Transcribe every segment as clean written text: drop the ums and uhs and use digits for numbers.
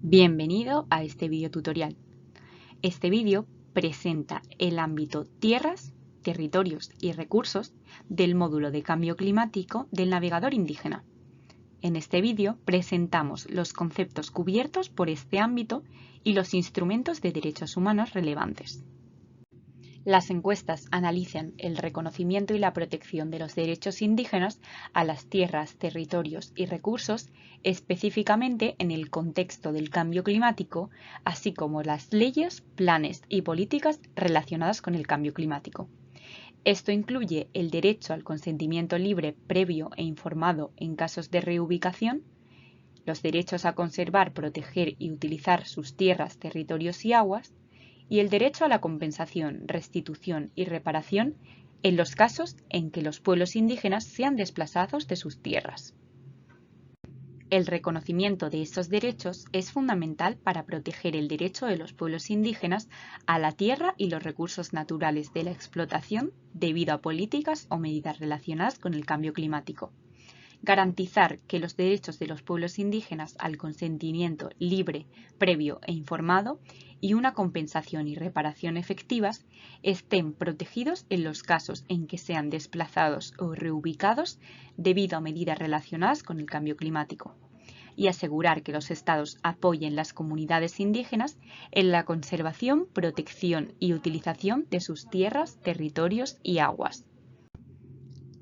Bienvenido a este video tutorial. Este vídeo presenta el ámbito tierras, territorios y recursos del módulo de cambio climático del navegador indígena. En este vídeo presentamos los conceptos cubiertos por este ámbito y los instrumentos de derechos humanos relevantes. Las encuestas analizan el reconocimiento y la protección de los derechos indígenas a las tierras, territorios y recursos, específicamente en el contexto del cambio climático, así como las leyes, planes y políticas relacionadas con el cambio climático. Esto incluye el derecho al consentimiento libre, previo e informado en casos de reubicación, los derechos a conservar, proteger y utilizar sus tierras, territorios y aguas, y el derecho a la compensación, restitución y reparación en los casos en que los pueblos indígenas sean desplazados de sus tierras. El reconocimiento de estos derechos es fundamental para proteger el derecho de los pueblos indígenas a la tierra y los recursos naturales de la explotación debido a políticas o medidas relacionadas con el cambio climático. Garantizar que los derechos de los pueblos indígenas al consentimiento libre, previo e informado y una compensación y reparación efectivas estén protegidos en los casos en que sean desplazados o reubicados debido a medidas relacionadas con el cambio climático, y asegurar que los estados apoyen las comunidades indígenas en la conservación, protección y utilización de sus tierras, territorios y aguas.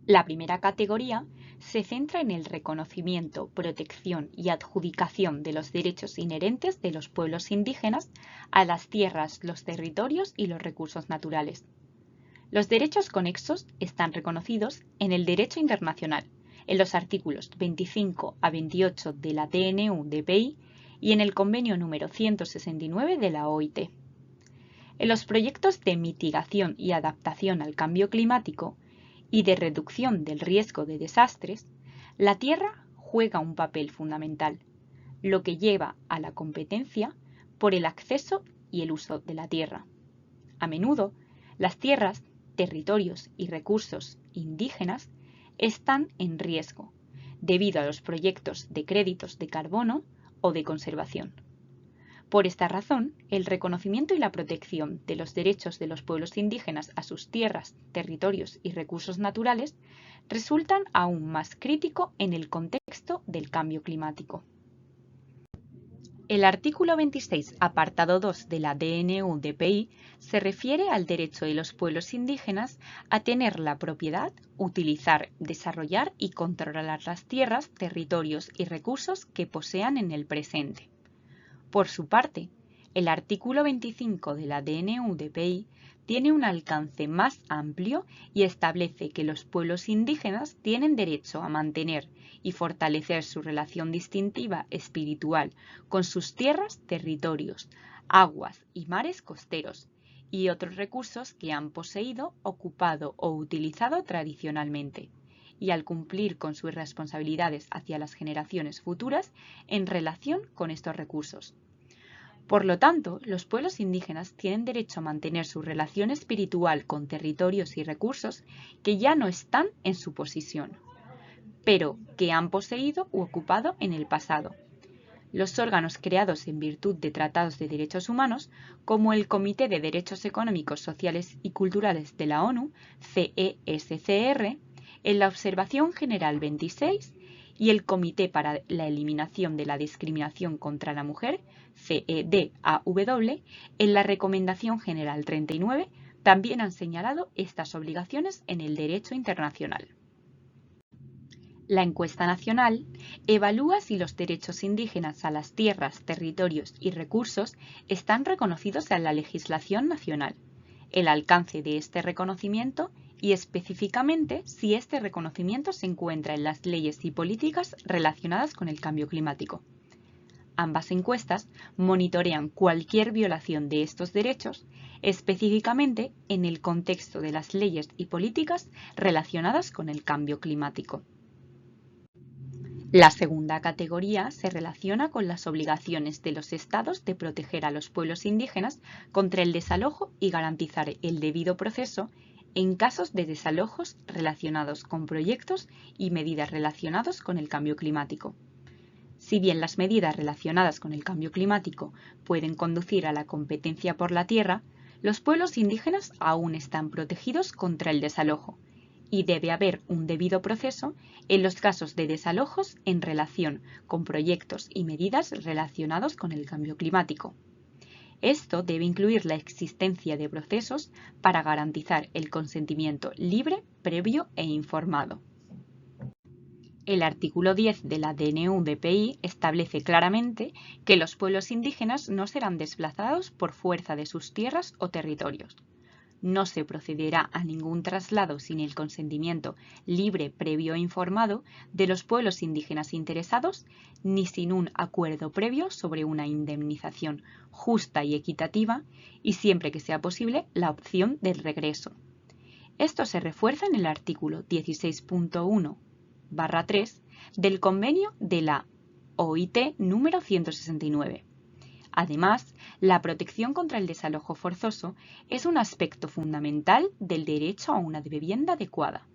La primera categoría se centra en el reconocimiento, protección y adjudicación de los derechos inherentes de los pueblos indígenas a las tierras, los territorios y los recursos naturales. Los derechos conexos están reconocidos en el derecho internacional, en los artículos 25 a 28 de la TNU-DPI y en el convenio número 169 de la OIT. En los proyectos de mitigación y adaptación al cambio climático y de reducción del riesgo de desastres, la tierra juega un papel fundamental, lo que lleva a la competencia por el acceso y el uso de la tierra. A menudo, las tierras, territorios y recursos indígenas están en riesgo debido a los proyectos de créditos de carbono o de conservación. Por esta razón, el reconocimiento y la protección de los derechos de los pueblos indígenas a sus tierras, territorios y recursos naturales resultan aún más crítico en el contexto del cambio climático. El artículo 26, apartado 2 de la DNU-DPI se refiere al derecho de los pueblos indígenas a tener la propiedad, utilizar, desarrollar y controlar las tierras, territorios y recursos que posean en el presente. Por su parte, el artículo 25 de la DNU-DPI tiene un alcance más amplio y establece que los pueblos indígenas tienen derecho a mantener y fortalecer su relación distintiva espiritual con sus tierras, territorios, aguas y mares costeros y otros recursos que han poseído, ocupado o utilizado tradicionalmente, y al cumplir con sus responsabilidades hacia las generaciones futuras en relación con estos recursos. Por lo tanto, los pueblos indígenas tienen derecho a mantener su relación espiritual con territorios y recursos que ya no están en su posesión, pero que han poseído u ocupado en el pasado. Los órganos creados en virtud de tratados de derechos humanos, como el Comité de Derechos Económicos, Sociales y Culturales de la ONU, CESCR, en la Observación General 26, y el Comité para la Eliminación de la Discriminación contra la Mujer, CEDAW, en la Recomendación General 39, también han señalado estas obligaciones en el derecho internacional. La encuesta nacional evalúa si los derechos indígenas a las tierras, territorios y recursos están reconocidos en la legislación nacional, el alcance de este reconocimiento y específicamente si este reconocimiento se encuentra en las leyes y políticas relacionadas con el cambio climático. Ambas encuestas monitorean cualquier violación de estos derechos, específicamente en el contexto de las leyes y políticas relacionadas con el cambio climático. La segunda categoría se relaciona con las obligaciones de los estados de proteger a los pueblos indígenas contra el desalojo y garantizar el debido proceso en casos de desalojos relacionados con proyectos y medidas relacionados con el cambio climático. Si bien las medidas relacionadas con el cambio climático pueden conducir a la competencia por la tierra, los pueblos indígenas aún están protegidos contra el desalojo y debe haber un debido proceso en los casos de desalojos en relación con proyectos y medidas relacionados con el cambio climático. Esto debe incluir la existencia de procesos para garantizar el consentimiento libre, previo e informado. El artículo 10 de la DNU-DPI establece claramente que los pueblos indígenas no serán desplazados por fuerza de sus tierras o territorios. No se procederá a ningún traslado sin el consentimiento libre, previo e informado de los pueblos indígenas interesados, ni sin un acuerdo previo sobre una indemnización justa y equitativa, y siempre que sea posible la opción del regreso. Esto se refuerza en el artículo 16.1/3 del Convenio de la OIT número 169. Además, la protección contra el desalojo forzoso es un aspecto fundamental del derecho a una vivienda adecuada.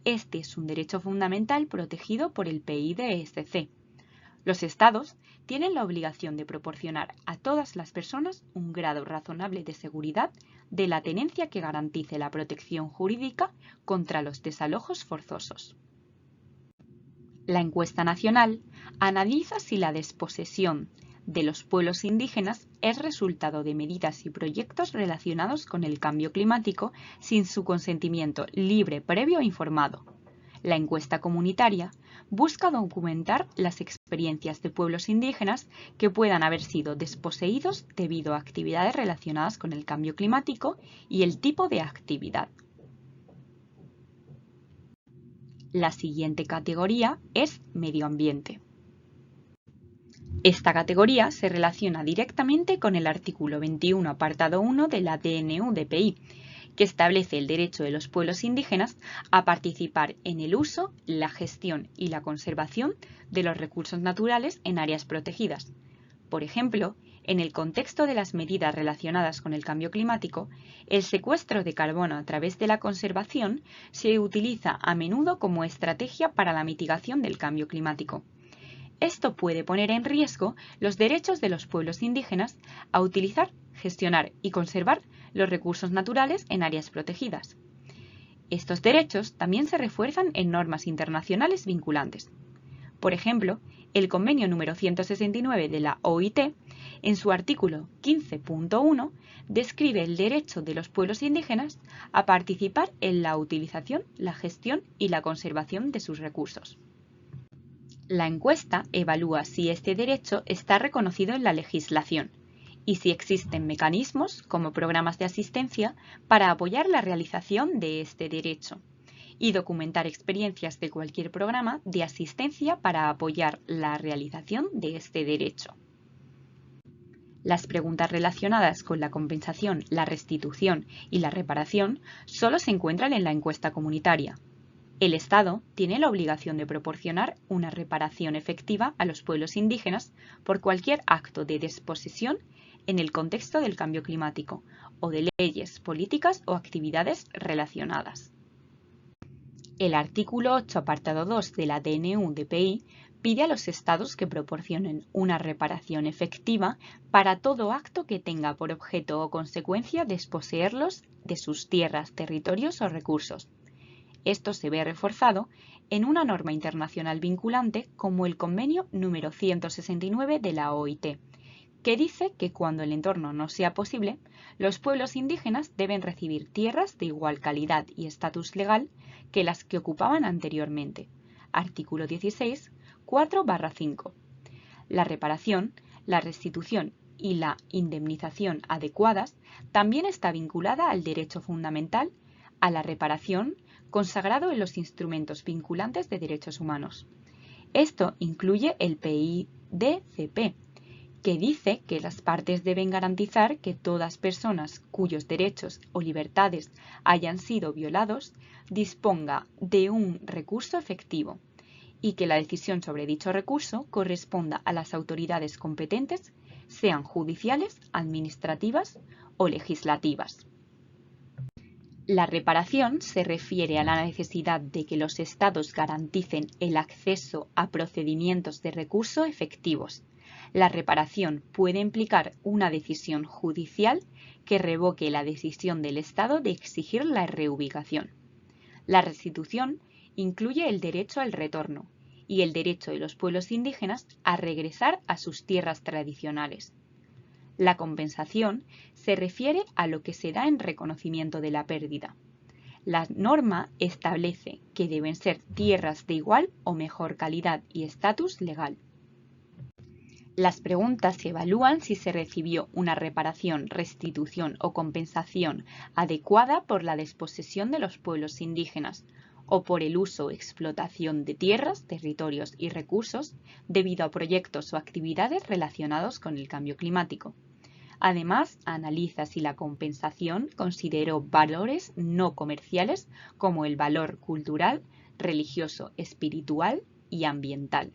Este es un derecho fundamental protegido por el PIDSC. Los Estados tienen la obligación de proporcionar a todas las personas un grado razonable de seguridad de la tenencia que garantice la protección jurídica contra los desalojos forzosos. La encuesta nacional analiza si la desposesión de los pueblos indígenas es resultado de medidas y proyectos relacionados con el cambio climático sin su consentimiento libre, previo e informado. La encuesta comunitaria busca documentar las experiencias de pueblos indígenas que puedan haber sido desposeídos debido a actividades relacionadas con el cambio climático y el tipo de actividad. La siguiente categoría es medio ambiente. Esta categoría se relaciona directamente con el artículo 21, apartado 1 de la DNU-DPI, que establece el derecho de los pueblos indígenas a participar en el uso, la gestión y la conservación de los recursos naturales en áreas protegidas. Por ejemplo, en el contexto de las medidas relacionadas con el cambio climático, el secuestro de carbono a través de la conservación se utiliza a menudo como estrategia para la mitigación del cambio climático. Esto puede poner en riesgo los derechos de los pueblos indígenas a utilizar, gestionar y conservar los recursos naturales en áreas protegidas. Estos derechos también se refuerzan en normas internacionales vinculantes. Por ejemplo, el Convenio número 169 de la OIT, en su artículo 15.1, describe el derecho de los pueblos indígenas a participar en la utilización, la gestión y la conservación de sus recursos. La encuesta evalúa si este derecho está reconocido en la legislación y si existen mecanismos, como programas de asistencia, para apoyar la realización de este derecho, y documentar experiencias de cualquier programa de asistencia para apoyar la realización de este derecho. Las preguntas relacionadas con la compensación, la restitución y la reparación solo se encuentran en la encuesta comunitaria. El Estado tiene la obligación de proporcionar una reparación efectiva a los pueblos indígenas por cualquier acto de desposesión en el contexto del cambio climático o de leyes, políticas o actividades relacionadas. El artículo 8, apartado 2 de la DNU-DPI pide a los Estados que proporcionen una reparación efectiva para todo acto que tenga por objeto o consecuencia desposeerlos de sus tierras, territorios o recursos. Esto se ve reforzado en una norma internacional vinculante como el Convenio número 169 de la OIT, que dice que cuando el entorno no sea posible, los pueblos indígenas deben recibir tierras de igual calidad y estatus legal que las que ocupaban anteriormente. Artículo 16, 4/5. La reparación, la restitución y la indemnización adecuadas también está vinculada al derecho fundamental a la reparación consagrado en los instrumentos vinculantes de derechos humanos. Esto incluye el PIDCP, que dice que las partes deben garantizar que todas personas cuyos derechos o libertades hayan sido violados disponga de un recurso efectivo y que la decisión sobre dicho recurso corresponda a las autoridades competentes, sean judiciales, administrativas o legislativas. La reparación se refiere a la necesidad de que los estados garanticen el acceso a procedimientos de recurso efectivos. La reparación puede implicar una decisión judicial que revoque la decisión del Estado de exigir la reubicación. La restitución incluye el derecho al retorno y el derecho de los pueblos indígenas a regresar a sus tierras tradicionales. La compensación se refiere a lo que se da en reconocimiento de la pérdida. La norma establece que deben ser tierras de igual o mejor calidad y estatus legal. Las preguntas evalúan si se recibió una reparación, restitución o compensación adecuada por la desposesión de los pueblos indígenas o por el uso o explotación de tierras, territorios y recursos debido a proyectos o actividades relacionados con el cambio climático. Además, analiza si la compensación consideró valores no comerciales como el valor cultural, religioso, espiritual y ambiental.